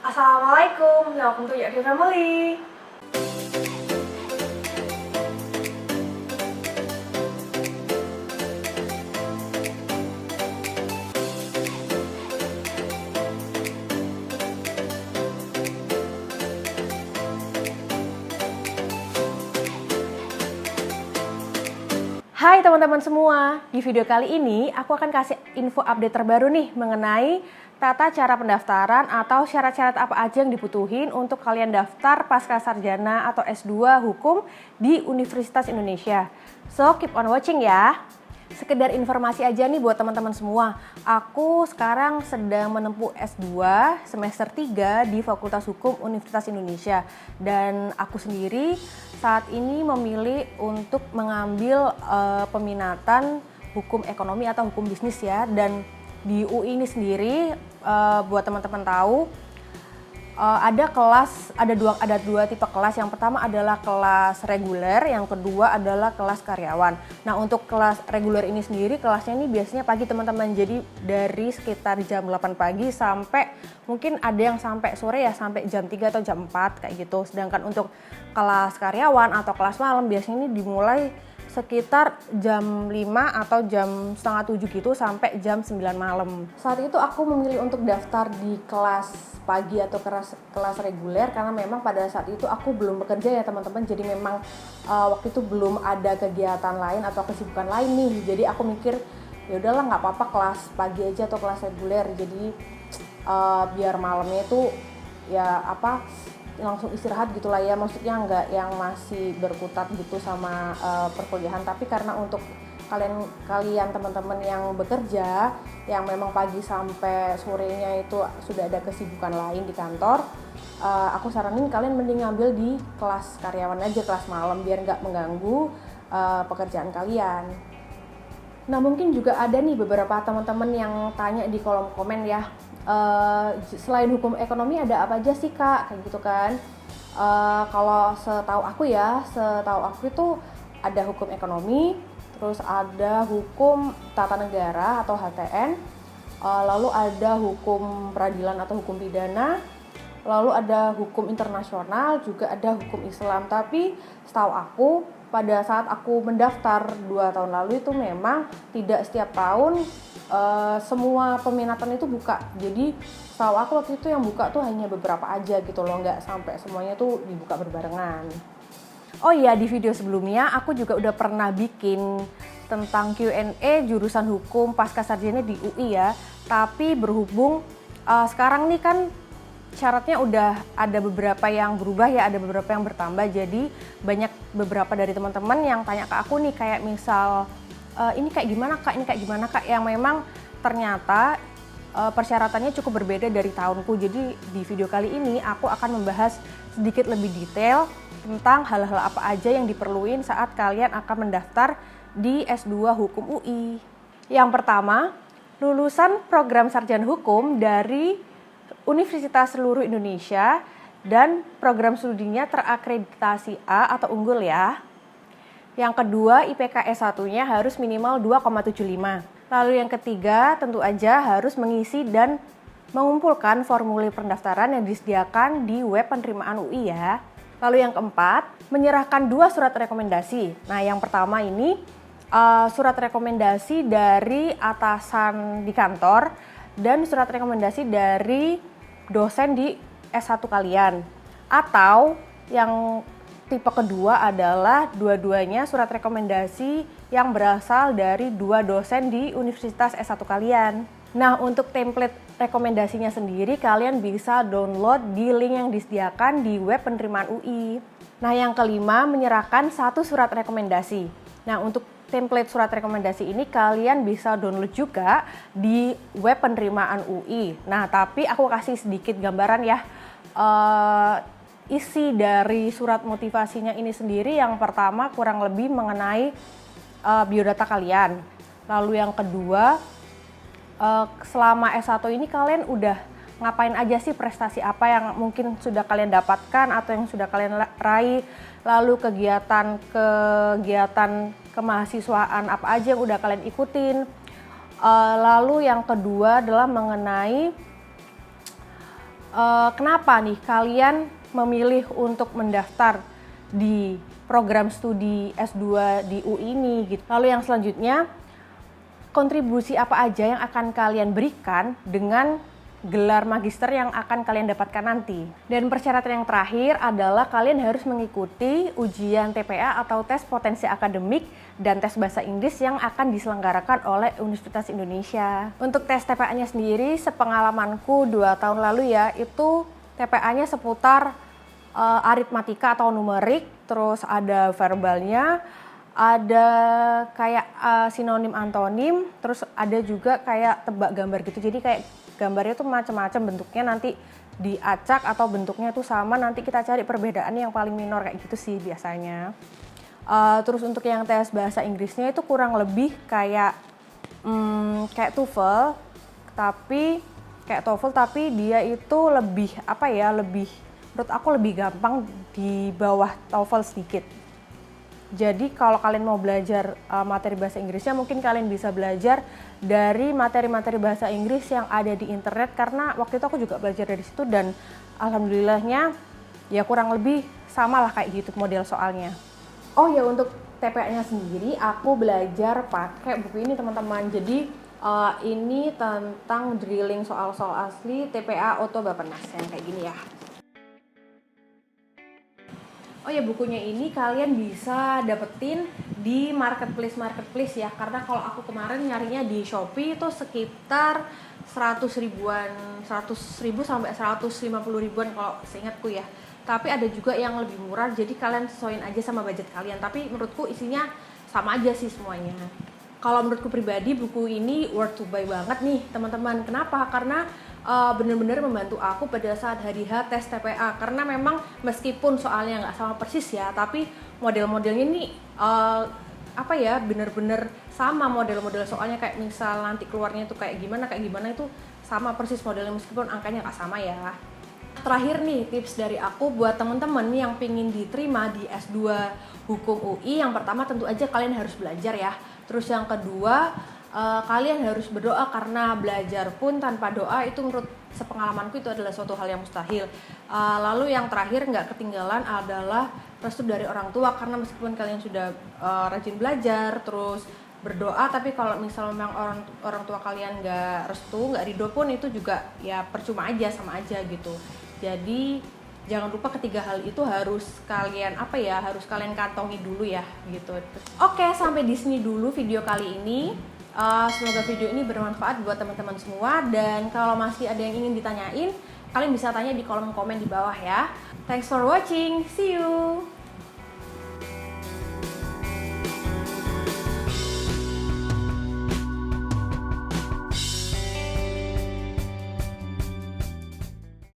Assalamualaikum, welcome to Yakri Family. Hai teman-teman semua, di video kali ini aku akan kasih info update terbaru nih mengenai tata cara pendaftaran atau syarat-syarat apa aja yang dibutuhin untuk kalian daftar pasca sarjana atau S2 Hukum di Universitas Indonesia. So, keep on watching ya. Sekedar informasi aja nih buat teman-teman semua. Aku sekarang sedang menempuh S2 semester 3 di Fakultas Hukum Universitas Indonesia. Dan aku sendiri saat ini memilih untuk mengambil peminatan hukum ekonomi atau hukum bisnis ya. Dan di UI ini sendiri buat teman-teman tahu ada dua tipe kelas. Yang pertama adalah kelas reguler, yang kedua adalah kelas karyawan. Nah, untuk kelas reguler ini sendiri kelasnya ini biasanya pagi teman-teman. Jadi dari sekitar jam 8 pagi sampai mungkin ada yang sampai sore ya, sampai jam 3 atau jam 4 kayak gitu. Sedangkan untuk kelas karyawan atau kelas malam biasanya ini dimulai sekitar jam 5 atau jam setengah 7 gitu sampai jam 9 malam. Saat itu aku memilih untuk daftar di kelas pagi atau kelas reguler karena memang pada saat itu aku belum bekerja ya teman-teman. Jadi memang waktu itu belum ada kegiatan lain atau kesibukan lain nih. Jadi aku mikir ya udahlah nggak apa-apa kelas pagi aja atau kelas reguler. Jadi biar malamnya itu ya langsung istirahat gitulah ya, maksudnya nggak yang masih berkutat gitu sama perkuliahan. Tapi karena untuk kalian teman-teman yang bekerja yang memang pagi sampai sorenya itu sudah ada kesibukan lain di kantor, aku saranin kalian mending ngambil di kelas karyawan aja, kelas malam, biar nggak mengganggu pekerjaan kalian. Nah, mungkin juga ada nih beberapa teman-teman yang tanya di kolom komen ya, selain hukum ekonomi ada apa aja sih kak, kayak gitu kan. Kalau setahu aku itu ada hukum ekonomi, terus ada hukum tata negara atau HTN, lalu ada hukum peradilan atau hukum pidana, lalu ada hukum internasional, juga ada hukum Islam. Tapi setahu aku pada saat aku mendaftar 2 tahun lalu itu memang tidak setiap tahun semua peminatan itu buka. Jadi setahu aku waktu itu yang buka tuh hanya beberapa aja gitu loh, nggak sampai semuanya tuh dibuka berbarengan. Oh iya, di video sebelumnya aku juga udah pernah bikin tentang Q&A jurusan hukum pasca sarjana di UI ya. Tapi berhubung sekarang nih kan syaratnya udah ada beberapa yang berubah ya, ada beberapa yang bertambah. Jadi banyak beberapa dari teman-teman yang tanya ke aku nih, kayak misal ini kayak gimana kak, yang memang ternyata persyaratannya cukup berbeda dari tahunku. Jadi di video kali ini aku akan membahas sedikit lebih detail tentang hal-hal apa aja yang diperluin saat kalian akan mendaftar di S2 Hukum UI. Yang pertama, lulusan program sarjana hukum dari Universitas seluruh Indonesia dan program studinya terakreditasi A atau unggul ya. Yang kedua, IPK S1-nya harus minimal 2,75. Lalu yang ketiga, tentu aja harus mengisi dan mengumpulkan formulir pendaftaran yang disediakan di web penerimaan UI ya. Lalu yang keempat, menyerahkan 2 surat rekomendasi. Nah, yang pertama ini surat rekomendasi dari atasan di kantor dan surat rekomendasi dari dosen di S1 kalian. Atau yang tipe kedua adalah dua-duanya surat rekomendasi yang berasal dari 2 dosen di universitas S1 kalian. Nah, untuk template rekomendasinya sendiri kalian bisa download di link yang disediakan di web penerimaan UI. Nah, yang kelima, menyerahkan 1 surat rekomendasi. Nah, untuk template surat rekomendasi ini kalian bisa download juga di web penerimaan UI. Nah, tapi aku kasih sedikit gambaran ya. Isi dari surat motivasinya ini sendiri, yang pertama kurang lebih mengenai biodata kalian. Lalu yang kedua, selama S1 ini kalian udah ngapain aja sih, prestasi apa yang mungkin sudah kalian dapatkan atau yang sudah kalian raih. Lalu kegiatan kemahasiswaan apa aja yang udah kalian ikutin. Lalu yang kedua adalah mengenai kenapa nih kalian memilih untuk mendaftar di program studi S2 di UI ini gitu. Lalu yang selanjutnya, kontribusi apa aja yang akan kalian berikan dengan gelar magister yang akan kalian dapatkan nanti. Dan persyaratan yang terakhir adalah kalian harus mengikuti ujian TPA atau tes potensi akademik dan tes bahasa Inggris yang akan diselenggarakan oleh Universitas Indonesia. Untuk tes TPA-nya sendiri, sepengalamanku 2 tahun lalu ya, itu TPA-nya seputar aritmatika atau numerik, terus ada verbalnya, ada kayak sinonim antonim, terus ada juga kayak tebak gambar gitu. Jadi kayak gambarnya tuh macam-macam bentuknya, nanti diacak atau bentuknya tuh sama, nanti kita cari perbedaannya yang paling minor kayak gitu sih biasanya. Terus untuk yang tes bahasa Inggrisnya itu kurang lebih kayak TOEFL, tapi dia itu lebih menurut aku lebih gampang di bawah TOEFL sedikit. Jadi kalau kalian mau belajar materi bahasa Inggrisnya, mungkin kalian bisa belajar dari materi-materi bahasa Inggris yang ada di internet, karena waktu itu aku juga belajar dari situ dan alhamdulillahnya ya kurang lebih sama lah kayak gitu model soalnya. Oh ya, untuk TPA-nya sendiri aku belajar pakai buku ini teman-teman. Jadi ini tentang drilling soal-soal asli TPA Oto Bappenas yang kayak gini ya. Oh ya, bukunya ini kalian bisa dapetin di marketplace ya, karena kalau aku kemarin nyarinya di Shopee itu sekitar 100 ribu sampai 150 ribuan kalau seingatku ya. Tapi ada juga yang lebih murah, jadi kalian sesuaiin aja sama budget kalian. Tapi menurutku isinya sama aja sih semuanya. Kalau menurutku pribadi buku ini worth to buy banget nih teman-teman. Kenapa? Karena benar-benar membantu aku pada saat hari H tes TPA, karena memang meskipun soalnya nggak sama persis ya, tapi model-modelnya ini benar-benar sama model-model soalnya, kayak misal nanti keluarnya itu kayak gimana itu sama persis modelnya meskipun angkanya nggak sama ya. Terakhir nih tips dari aku buat teman-teman yang pengen diterima di S2 Hukum UI, yang pertama tentu aja kalian harus belajar ya. Terus yang kedua, kalian harus berdoa, karena belajar pun tanpa doa itu menurut sepengalamanku itu adalah suatu hal yang mustahil. Lalu yang terakhir nggak ketinggalan adalah restu dari orang tua, karena meskipun kalian sudah rajin belajar terus berdoa, tapi kalau misal memang orang tua kalian nggak restu, nggak ridho pun itu juga ya percuma aja, sama aja gitu. Jadi jangan lupa ketiga hal itu harus kalian kantongi dulu ya gitu. Oke, sampai di sini dulu video kali ini. Semoga video ini bermanfaat buat teman-teman semua, dan kalau masih ada yang ingin ditanyain, kalian bisa tanya di kolom komen di bawah ya. Thanks for watching, see you!